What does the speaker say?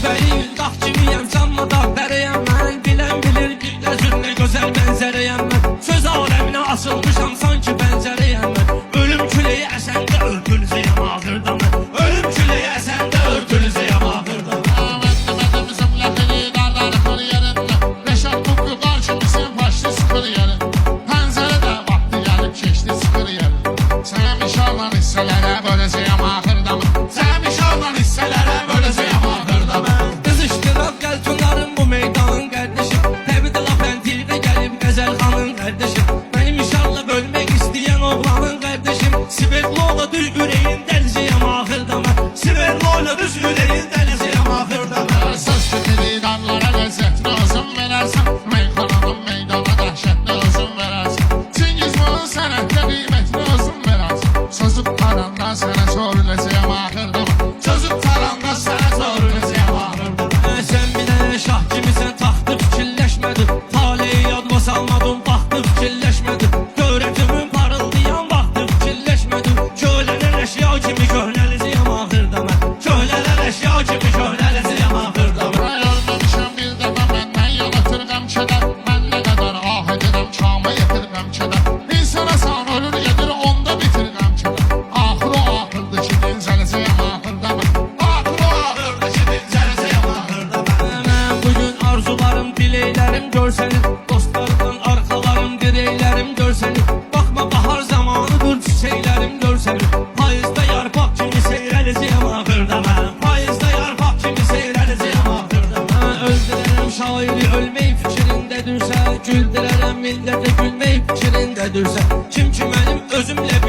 Bəli dağ kimiyəm, canlı dağ dərəyəm mən. Bilən bilir güllə züllə gözəl mənzərəyəm mən. Söz aləminə asılmışam sanki bənzərəyəm mən. Ölüm küləyi əsəndə örtülüzəyəm ağırda mən. Ölüm küləyi əsəndə örtülüzəyəm ağırda mən. Hisselərə böləcəyəm axırda mən. Sənəm inşallah hisselərə böləcəyəm axırda mən. Qızışdıraq qəltunların bu meydanın qardeşim. Təbi lapəntidə gəlib Qəzəlxanın qardeşim. Mənim inşallah bölmək istəyən oğlanın qardeşim. Sverlola düz ürəyin dəlizəyəm axırda mən. Sverlola düz ürəyin dəlizəyəm axırda mən. Söz tükili darlara ləzzətli özün verərsən. Meyxananın meydana dəhşətli özün verərsən. Çingizmanın sənətdə qiymətli özün verərsən. Sözü taranda sənə sorulacağım axırda mən. Sözü taranda sənə sorulacağım axırda mən. Sən bir dənə şah kimisən, taxtı fikirləşmədi. Taleyi yadma salmadım, vaxtı fikirləşmədi. Görətümün parıldayan vaxtı fikirləşmədi. Köhlənən əşya kimi köhnələcəyəm axırda mən. Köhlənən əşya kimi köhnələcəyəm axırda mən. Ölməmişəm bir dəfə məndən yanıtırqəm kədər. Mən nə qədər ah edirəm, kamə yetirqəm kədər. İnsana san ölür yedir, onda bitirqəm kədər. Axır o axırdı ki, dincələcəyəm axırda mən. Axır o axırdı ki, dincələcəyəm axırda mən. Mən bugün arzularım, diləklərim görsənir. Dostlardan arxalarım, dirəklərim görsənir. Baxma bahar zamanıdır, çiçəklərim görsənir. Payızda yarpaq kimi seyrələcəyəm axırda mən. Payızda yarpaq kimi seyrələcəyəm axırda mən. Öldürərəm şairi ölmək fikrindədirsə. Güldürərəm millətə gülmək fikrindədirsə. Kim ki mənim özümlə